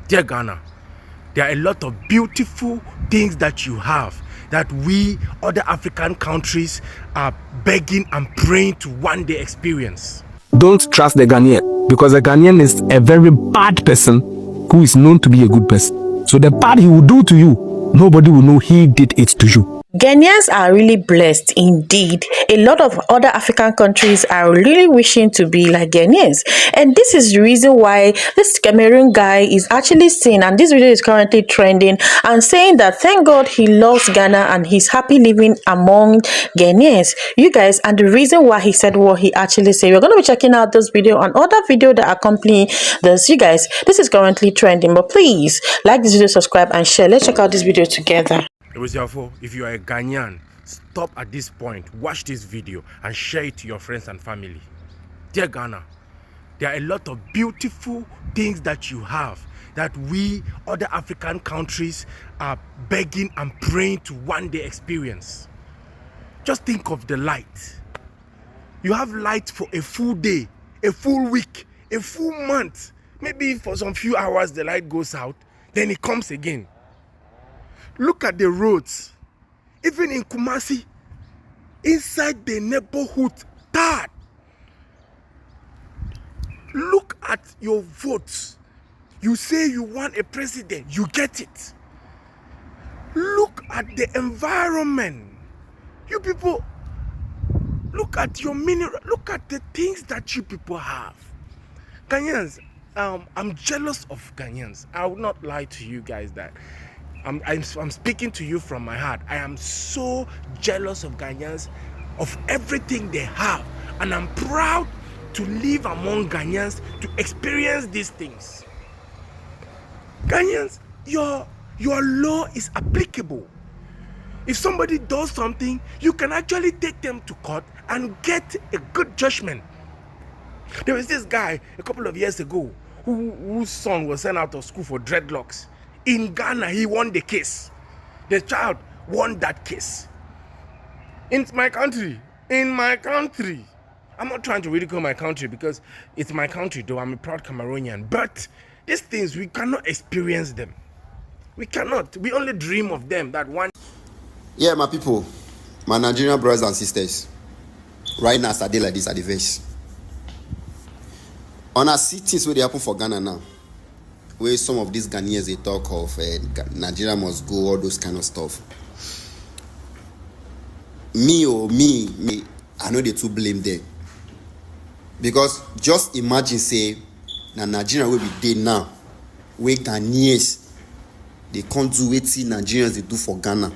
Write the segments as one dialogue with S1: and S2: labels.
S1: Dear Ghana, there are a lot of beautiful things that you have that we, other African countries, are begging and praying to one day experience.
S2: Don't trust the Ghanaian, because the Ghanaian is a very bad person who is known to be a good person. So the bad he will do to you, nobody will know he did it to you.
S3: Ghanaians are really blessed indeed. A lot of other African countries are really wishing to be like Ghanaians. And this is the reason why this Cameroon guy is actually saying, and this video is currently trending, and saying that thank God he loves Ghana and he's happy living among Ghanaians. You guys, and the reason why he said what he actually said, we're going to be checking out this video and other video that accompany this. You guys, this is currently trending, but please like this video, subscribe and share. Let's check out this video together.
S1: If you are a Ghanaian, stop at this point, watch this video and share it to your friends and family. Dear Ghana, there are a lot of beautiful things that you have that we, other African countries, are begging and praying to one day experience. Just think of the light. You have light for a full day, a full week, a full month. Maybe for some few hours the light goes out, then it comes again. Look at the roads. Even in Kumasi, inside the neighborhood, Tad. Look at your votes. You say you want a president, you get it. Look at the environment. You people, look at your mineral, look at the things that you people have. Ghanaians, I'm jealous of Ghanaians. I will not lie to you guys that I'm speaking to you from my heart. I am so jealous of Ghanaians, of everything they have, and I'm proud to live among Ghanaians to experience these things. Ghanaians, your law is applicable. If somebody does something, you can actually take them to court and get a good judgment. There was this guy a couple of years ago whose son was sent out of school for dreadlocks. In Ghana, he won the case. The child won that case. In my country, I'm not trying to ridicule my country because it's my country, though I'm a proud Cameroonian. But these things, we cannot experience them. We cannot. We only dream of them. That one.
S4: Yeah, my people, my Nigerian brothers and sisters. Right now, as I dey like this at the verse. On our see things where they happen for Ghana now, where some of these Ghanaians they talk of Nigeria must go, all those kind of stuff. Me, I know they too blame them. Because just imagine say, na Nigeria where we dey now, where Ghanaians they can't do what Nigerians they do for Ghana.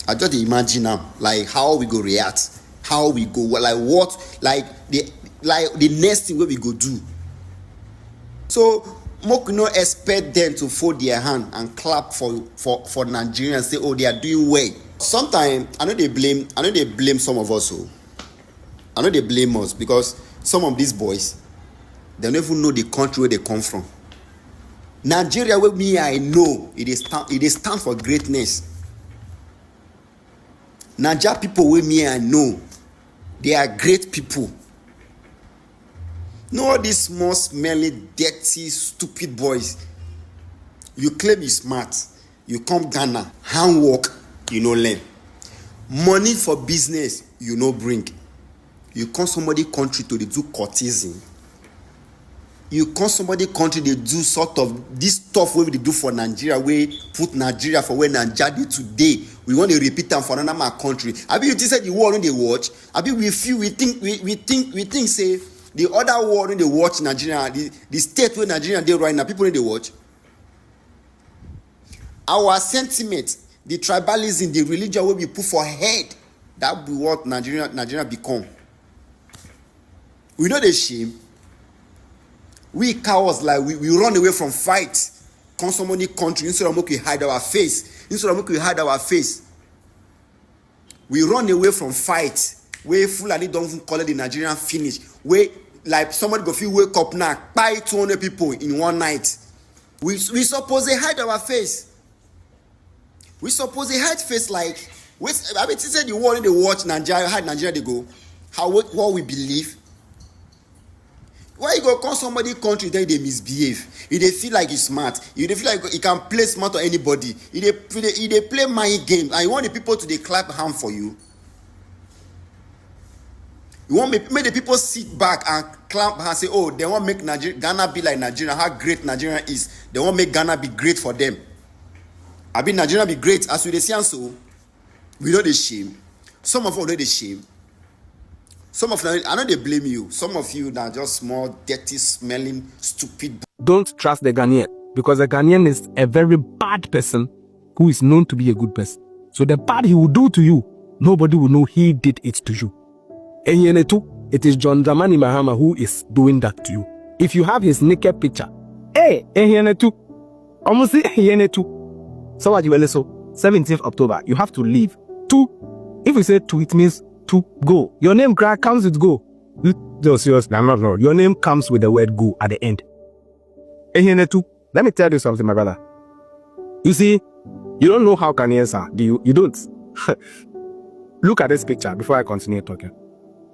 S4: I just imagine now, like how we go react, how we go, like what, like the next thing where we go do. So Mock no expect them to fold their hand and clap for Nigerians, say, oh, they are doing well. Sometimes I know they blame some of us. So I know they blame us because some of these boys, they don't even know the country where they come from. Nigeria, with me, I know it is stand for greatness. Nigeria people with me, I know they are great people. No, all these small, smelly, dirty, stupid boys. You claim you smart. You come Ghana, handwork, you no learn. Money for business, you no bring. You come somebody country to do courtesan. You come somebody country they do sort of this stuff where we do for Nigeria, where put Nigeria for where Nigeria did today. We want to repeat them for another country. I mean, you said the war when they watch. I mean, we think say the other war when they watch Nigeria, the state where Nigeria they right now, people when they watch. Our sentiment, the tribalism, the religion will be put for head. That will be what Nigeria become. We know the shame. We cowards, like we run away from fight. Come somebody country instead of we hide our face. We run away from fight. Where Fulani don't even call it the Nigerian finish. Where like somebody go feel wake up now, buy 200 people in one night. We suppose they hide our face. We suppose they hide face like. I mean, said the world they watch Nigeria, hide Nigeria they go. What we believe. Why you go come somebody country then they misbehave? You dey feel like you smart. You dey feel like you can play smart on anybody. You dey play mind game, and you want the people to dey clap hand for you. You want make the people sit back and clap and say, oh, they want make Ghana be like Nigeria, how great Nigeria is. They want make Ghana be great for them. I mean Nigeria be great as we dey see am so. We know the shame. Some of us know the shame. Some of them, I know they blame you. Some of you that are just small, dirty, smelling, stupid.
S2: Don't trust the Ghanaian, because the Ghanaian is a very bad person who is known to be a good person. So the bad he will do to you, nobody will know he did it to you. And it is John Dramani Mahama who is doing that to you. If you have his naked picture, hey, almost so what you will so 17th October, you have to leave. 2, if you say 2, it means to go. Your name comes with go. No, seriously, I'm not wrong. Your name comes with the word go at the end. Let me tell you something, my brother. You see, you don't know how Ghanaians are. Do you? You don't. Look at this picture before I continue talking.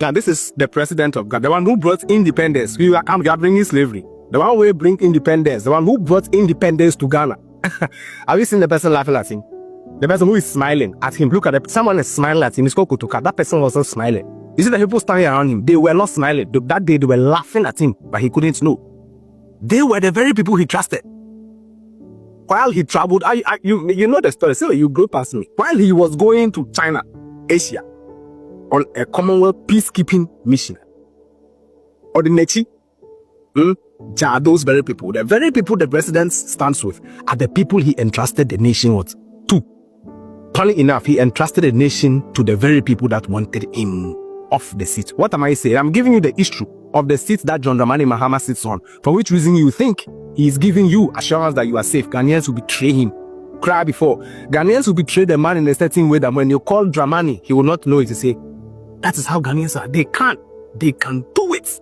S2: Now, this is the president of Ghana, the one who brought independence. We are bringing slavery. The one who bring independence. The one who brought independence to Ghana. Have you seen the person laughing at him? The person who is smiling at him. Look at it. Someone is smiling at him. It's called Kutuka. That person wasn't smiling. You see the people standing around him. They were not smiling. That day they were laughing at him, but he couldn't know. They were the very people he trusted. While he traveled, you know the story. So you go past me. While he was going to China, Asia, on a Commonwealth peacekeeping mission, or the Nechi, those very people, the very people the president stands with, are the people he entrusted the nation with. 2. Funny enough, he entrusted the nation to the very people that wanted him off the seat. What am I saying? I'm giving you the issue of the seat that John Dramani Mahama sits on. For which reason you think he is giving you assurance that you are safe. Ghanaians will betray him. Cry before. Ghanaians will betray the man in a certain way that when you call Dramani, he will not know it to say, that is how Ghanaians are. They can't. They can do it.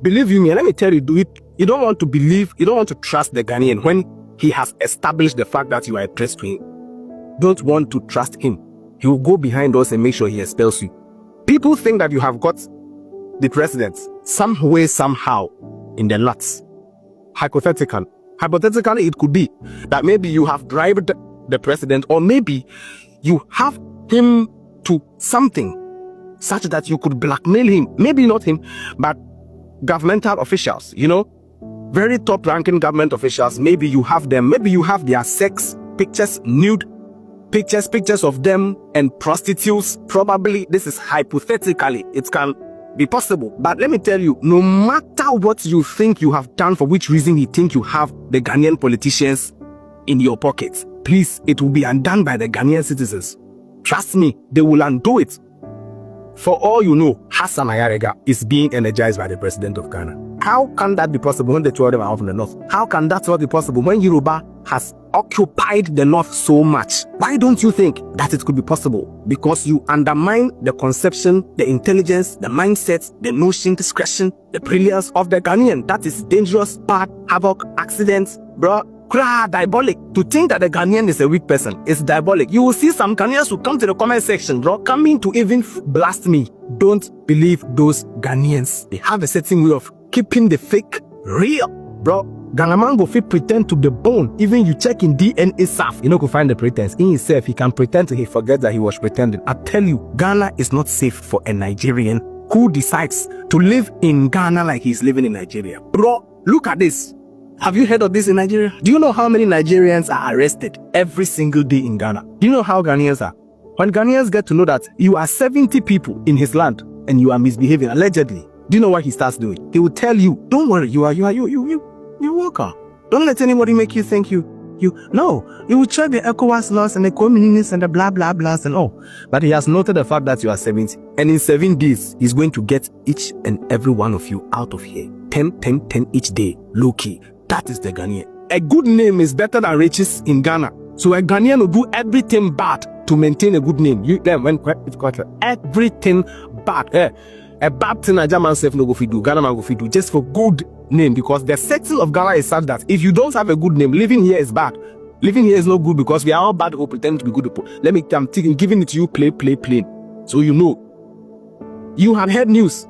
S2: Believe you me, and let me tell you, do it. You don't want to believe, you don't want to trust the Ghanaian when he has established the fact that you are a threat to him. Don't want to trust him. He will go behind us and make sure he expels you. People think that you have got the president some way, somehow in the nuts. Hypothetically, it could be that maybe you have bribed the president, or maybe you have him to something such that you could blackmail him. Maybe not him, but governmental officials, very top-ranking government officials. Maybe you have them. Maybe you have their sex pictures, nude pictures of them and prostitutes. Probably this is hypothetically. It can be possible. But let me tell you, no matter what you think you have done, for which reason you think you have the Ghanaian politicians in your pockets, please, it will be undone by the Ghanaian citizens. Trust me, they will undo it. For all you know, Hassan Ayarega is being energized by the president of Ghana. How can that be possible when the two of them are from the north? How can that not be possible when Yoruba has occupied the north so much? Why don't you think that it could be possible? Because you undermine the conception, the intelligence, the mindset, the notion, discretion, the brilliance of the Ghanaian. That is dangerous, bad, havoc, accidents, bro. Diabolic. To think that the Ghanaian is a weak person is diabolic. You will see some Ghanaians who come to the comment section, bro, coming to even blast me. Don't believe those Ghanaians. They have a certain way of keeping the fake real, bro. Ghanaman go fit pretend to the bone. Even you check in DNA self, you know, go find the pretense. In himself, he can pretend till he forgets that he was pretending. I tell you, Ghana is not safe for a Nigerian who decides to live in Ghana like he's living in Nigeria. Bro, look at this. Have you heard of this in Nigeria? Do you know how many Nigerians are arrested every single day in Ghana? Do you know how Ghanaians are? When Ghanaians get to know that you are 70 people in his land and you are misbehaving, allegedly, do you know what he starts doing? He will tell you, don't worry, you walk out. Don't let anybody make you think you will check the ECOWAS laws and the communities and the blah blah blahs and all. But he has noted the fact that you are 70. And in 7 days, he's going to get each and every one of you out of here. 10 each day, low key. That is the Ghanaian. A good name is better than riches in Ghana. So a Ghanaian will do everything bad to maintain a good name. Everything bad. A bad thing a German self no go fit do, Ghana man go fit do, just for good name, because the settle of Ghana is such that if you don't have a good name, living here is bad. Living here is not good because we are all bad who pretend to be good. I'm giving it to you plain. So you know. You have heard news.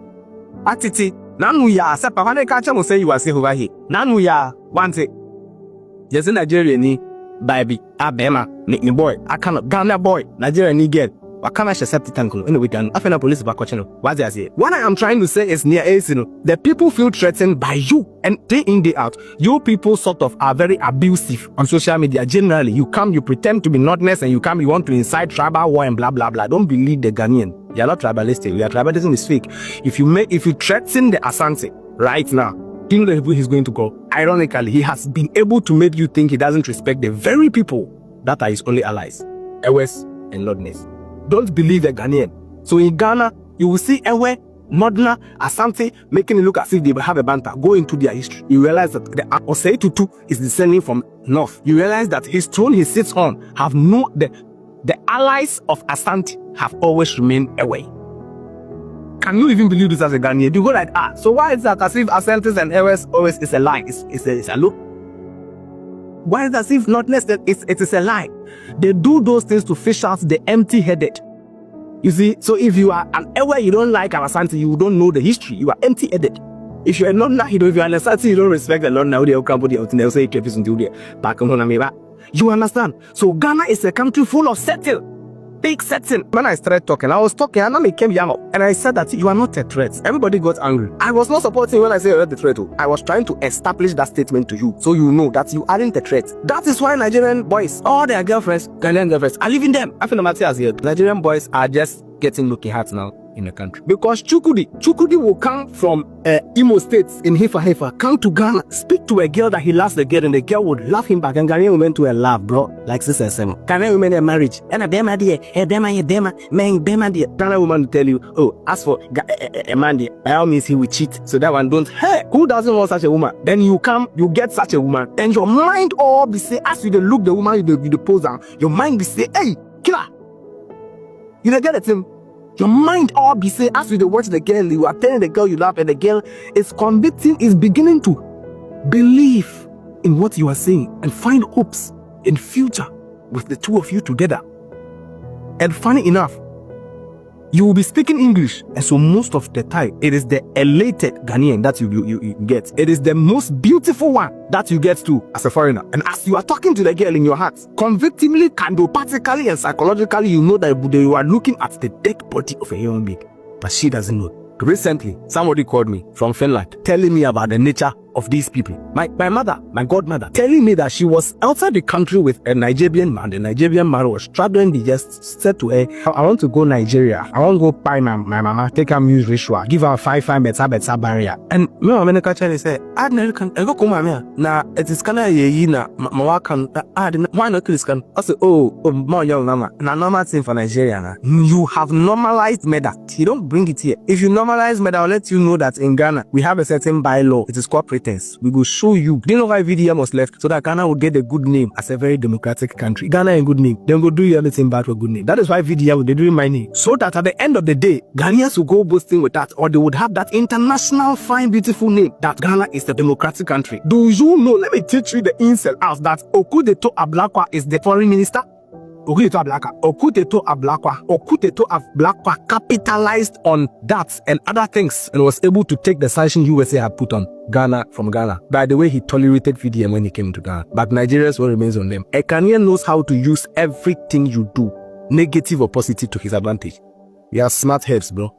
S2: Atiti, Nanu ya, se papa ne kacha mo say you are say over here. Nanu ya, one thing. Yes, Nigeria ni baby, abema, ni boy, I cannot Ghana boy, Nigeria ni girl. I can't accept it anyway. Can I find police back watching? What I say? What I am trying to say is near is, the people feel threatened by you, and day in day out, you people sort of are very abusive on social media. Generally, you come, you pretend to be notness, and you come, you want to incite tribal war and blah blah blah. Don't believe the Ghanaian. They are not tribalistic. Your tribalism is fake. If you threaten the Asante right now, you know the people he's going to go. Ironically, he has been able to make you think he doesn't respect the very people that are his only allies, Ewes and Lordness. Don't believe the Ghanaian. So in Ghana, you will see Ewe, Modena, Asante making it look as if they have a banter. Go into their history. You realize that the Osei Tutu is descending from north. You realize that his throne he sits on have no the allies of Asante have always remained away. Can you even believe this as a Ghanaian? You go like, so why is that as if Asantes and Ewes always is a lie? It's a look. Why is it as if not less that it is a lie? They do those things to fish out the empty-headed. You see, so if you are an Ewe, you don't like Asante, you don't know the history, you are empty-headed. If you are not if you are an Asante, you don't respect the Lord now, they'll come to the say back on. You understand? So Ghana is a country full of settle. Big setting. When I started talking, I was talking and I came young and I said that you are not a threat. Everybody got angry. I was not supporting when I said you're the threat. I was trying to establish that statement to you so you know that you aren't a threat. That is why Nigerian boys, all their girlfriends, Ghanaian girlfriends, are leaving them. I feel Matthias here. Nigerian boys are just getting looking hot now in the country. Because Chukudi will come from Imo States in Hefa, come to Ghana, speak to a girl that he loves the girl, and the girl would love him back. And Ghanaian women to a love, bro. Like Sister Sam. Ghanaian women are marriage. And a bema dear, Ghana woman will tell you, oh, as for a man dear, by all means he will cheat. So that one don't. Hey, who doesn't want such a woman? Then you come, you get such a woman, and your mind all be say, as you look the woman, you pose down, your mind be say, hey, killer. You don't get it, Tim. Your mind all be say, as you watch the girl, you are telling the girl you love, and the girl is beginning to believe in what you are saying and find hopes in future with the two of you together. And funny enough, you will be speaking English, and so most of the time, it is the elated Ghanaian that you get. It is the most beautiful one that you get to as a foreigner. And as you are talking to the girl in your heart, convictingly, candiopathically, and psychologically, you know that you are looking at the dead body of a human being. But she doesn't know. Recently, somebody called me from Finland, telling me about the nature of these people. My mother, my godmother, telling me that she was outside the country with a Nigerian man. The Nigerian man was traveling. He just said to her, I want to go Nigeria. I want to go buy my mama, take her music ritual, give her 5 better barrier. And me mama actually said, I go come here. Now it is kind of na mama can why not this can? I said, oh my young mama, na normal thing for Nigeria. Na. You have normalized murder. You don't bring it here. If you normalize murder, I'll let you know that in Ghana we have a certain bylaw. It is called pretense. We will show you. Do you know why VDM was left? So that Ghana would get a good name as a very democratic country. Ghana a good name. Then go do anything bad for a good name. That is why VDM they doing my name. So that at the end of the day, Ghanaians will go boasting with that, or they would have that international fine beautiful name that Ghana is the democratic country. Do you know? Let me teach you the inside out that Okudeto Ablakwa is the foreign minister. Okudeto Ablakwa capitalized on that and other things and was able to take the sanction USA had put on Ghana from Ghana. By the way, he tolerated VDM when he came to Ghana. But Nigerians will remains on them. A Ghanaian knows how to use everything you do, negative or positive, to his advantage. We are smart heads, bro.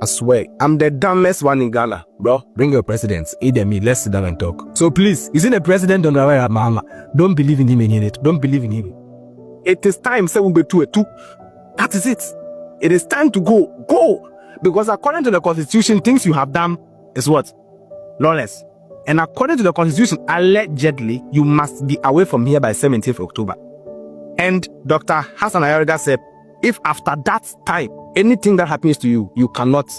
S2: I swear, I'm the dumbest one in Ghana, bro. Bring your president, either me, let's sit down and talk. So please, isn't the president on the way, Mahama? Don't believe in him in it. Don't believe in him. It is time, 7-2. That is it. It is time to go. Go! Because according to the constitution, things you have done is what? Lawless. And according to the constitution, allegedly, you must be away from here by 17th October. And Dr. Hassan Ayariga said, if after that time, anything that happens to you, you cannot,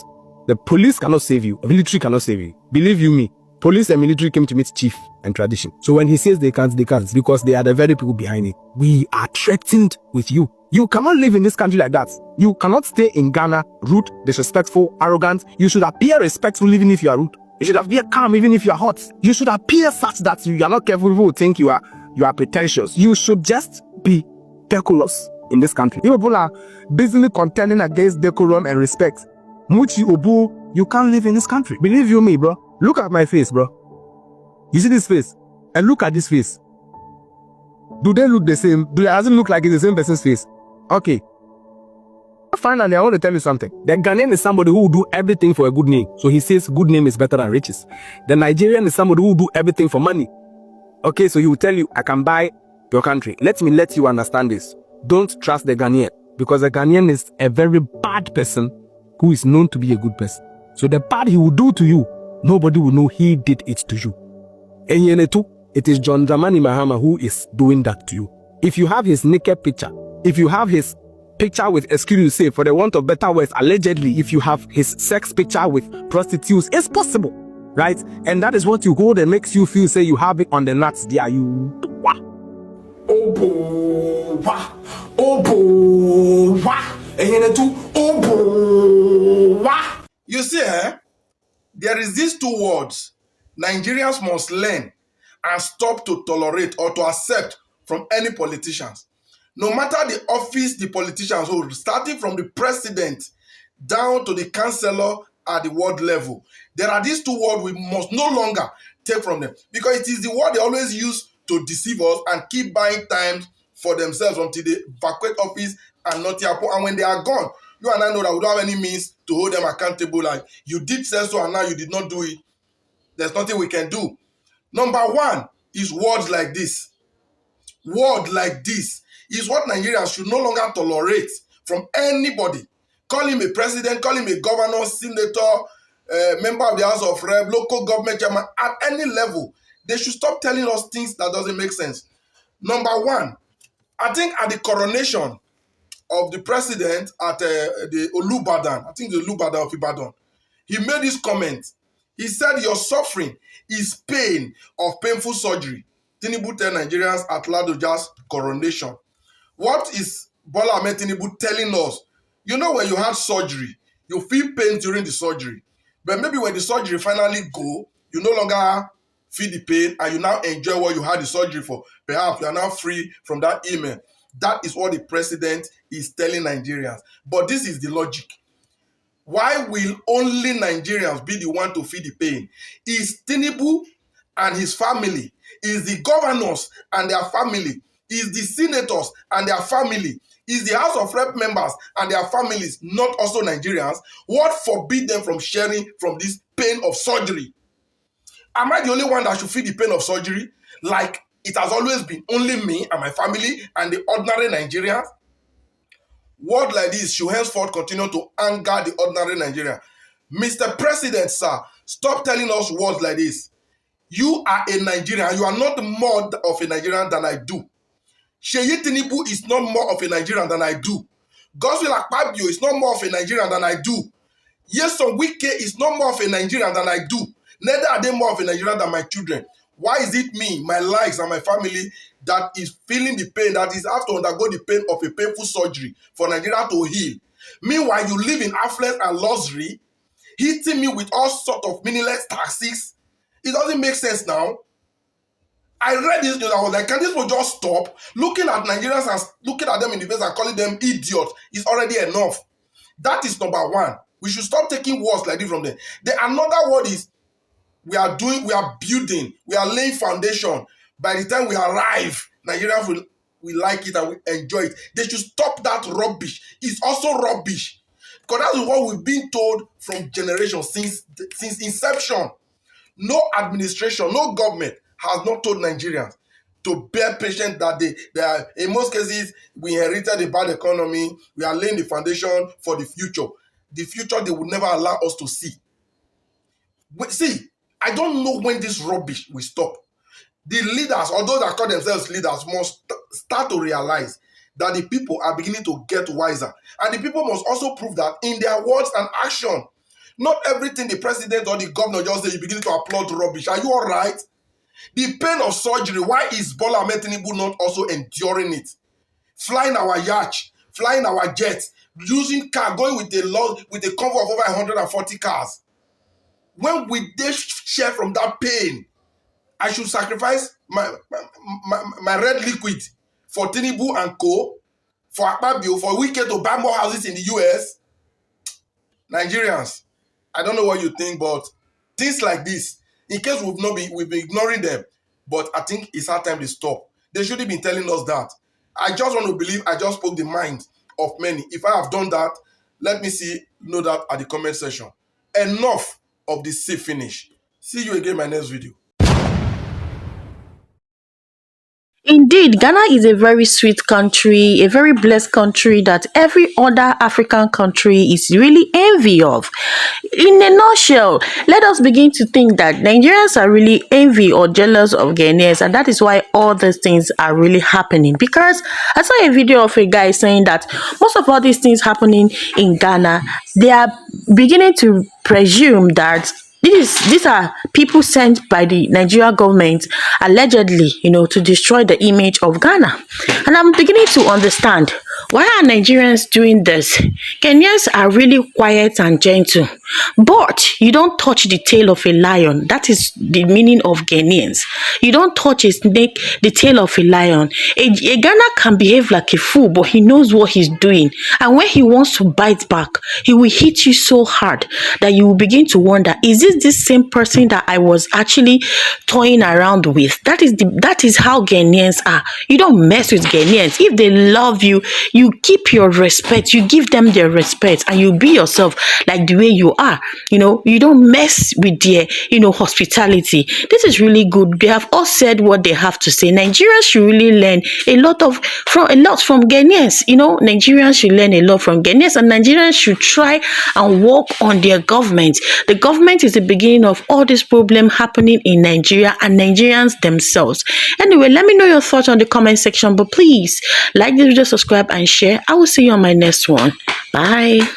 S2: the police cannot save you, the military cannot save you. Believe you me, police and military came to meet chief and tradition. So when he says they can't, because they are the very people behind it. We are threatened with you. You cannot live in this country like that. You cannot stay in Ghana, rude, disrespectful, arrogant. You should appear respectful even if you are rude. You should appear calm even if you are hot. You should appear such that you are not careful. People will think you are pretentious. You should just be decorous in this country. People are busily contending against decorum and respect. Muchi Obu You can't live in this country. Believe you me, bro. Look at my face, bro. You see this face? And look at this face. Do they look the same? Do it doesn't look like it's the same person's face? Okay. Finally, I want to tell you something. The Ghanaian is somebody who will do everything for a good name. So he says good name is better than riches. The Nigerian is somebody who will do everything for money. Okay, so he will tell you, I can buy your country. Let me let you understand this. Don't trust the Ghanaian, because the Ghanaian is a very bad person who is known to be a good person. So the bad he will do to you, nobody will know he did it to you. And it is John Dramani Mahama who is doing that to you. If you have his naked picture, if you have his picture with, excuse me, say, for the want of better words, allegedly, if you have his sex picture with prostitutes, it's possible, right? And that is what you hold and makes you feel, say, you have it on the nuts. There you.
S5: You see, there is these two words Nigerians must learn and stop to tolerate or to accept from any politicians. No matter the office the politicians hold, starting from the president down to the councillor at the ward level, there are these two words we must no longer take from them, because it is the word they always use to deceive us and keep buying time for themselves until they vacate office and nothing happen. And when they are gone, you and I know that we don't have any means to hold them accountable. Like, you did say so and now you did not do it. There's nothing we can do. Number one is words like this. Word like this is what Nigerians should no longer tolerate from anybody. Call him a president, call him a governor, senator, member of the House of Rep, local government chairman, at any level. They should stop telling us things that doesn't make sense. Number one, I think at the coronation of the president at the Olubadan, I think the Olubadan of Ibadan, he made this comment. He said, your suffering is pain of painful surgery. Tinubu tell Nigerians at Ladoja's coronation. What is Bola Ahmed Tinubu telling us? You know, when you had surgery, you feel pain during the surgery. But maybe when the surgery finally go, you no longer feel the pain and you now enjoy what you had the surgery for. Perhaps you are now free from that ailment. That is what the president is telling Nigerians. But this is the logic. Why will only Nigerians be the one to feel the pain? Is Tinubu and his family, is the governors and their family, is the senators and their family, is the House of Rep members and their families not also Nigerians? What forbid them from sharing from this pain of surgery? Am I the only one that should feel the pain of surgery? Like it has always been only me and my family and the ordinary Nigerians? Word like this should henceforth continue to anger the ordinary Nigerian. Mr. President, sir, stop telling us words like this. You are a Nigerian. You are not more of a Nigerian than I do. Seyi Tinubu is not more of a Nigerian than I do. Godswill Akpabio is not more of a Nigerian than I do. Nyesom Wike is not more of a Nigerian than I do. Neither are they more of a Nigerian than my children. Why is it me, my likes, and my family that is feeling the pain, that is have to undergo the pain of a painful surgery for Nigeria to heal? Meanwhile, you live in affluence and luxury, hitting me with all sorts of meaningless taxes. It doesn't make sense now. I read this news, I was like, can this one just stop? Looking at Nigerians and looking at them in the face and calling them idiots is already enough. That is number one. We should stop taking words like this from them. The another word is, we are building, we are laying foundation. By the time we arrive, Nigerians will like it and will enjoy it. They should stop that rubbish. It's also rubbish. Because that is what we've been told from generations, since inception. No administration, no government has not told Nigerians to bear patience that they are, in most cases, we inherited a bad economy, we are laying the foundation for the future. The future they will never allow us to see. But see, I don't know when this rubbish will stop. The leaders, or those that call themselves leaders, must start to realize that the people are beginning to get wiser. And the people must also prove that in their words and action. Not everything the president or the governor just say, you begin to applaud rubbish. Are you all right? The pain of surgery, why is Bola Ahmed Tinubu not also enduring it? Flying our yacht, flying our jets, using car, going with a cover of over 140 cars. When we share from that pain, I should sacrifice my red liquid for Tinubu and co, for Akpabio, for Wike to buy more houses in the US. Nigerians, I don't know what you think, but things like this, in case we've been ignoring them, but I think it's our time to stop. They should have been telling us that. I just want to believe I just spoke the mind of many. If I have done that, let me know that at the comment section. Enough of the sea finish. See you again in my next video.
S3: Indeed, Ghana is a very sweet country, a very blessed country that every other African country is really envy of. In a nutshell, let us begin to think that Nigerians are really envy or jealous of Ghanaians, and that is why all these things are really happening. Because I saw a video of a guy saying that most of all these things happening in Ghana, they are beginning to presume that these are people sent by the Nigeria government allegedly, to destroy the image of Ghana. And I'm beginning to understand why are Nigerians doing this. Kenyans are really quiet and gentle, but you don't touch the tail of a lion. That is the meaning of Ghanaians. You don't touch a snake, the tail of a lion. A Ghana can behave like a fool, but he knows what he's doing. And when he wants to bite back, he will hit you so hard that you will begin to wonder, is this same person that I was actually toying around with? That is how Ghanaians are. You don't mess with Ghanaians. If they love you, you keep your respect, you give them their respect, and you be yourself like the way you are. You don't mess with their, hospitality. This is really good. They have all said what they have to say. Nigerians should really learn a lot from Ghanaians. Nigerians should learn a lot from Ghanaians, and Nigerians should try and work on their government. The government is the beginning of all this problem happening in Nigeria and Nigerians themselves. Anyway, let me know your thoughts on the comment section, but please like this video, subscribe and share. I will see you on my next one. Bye.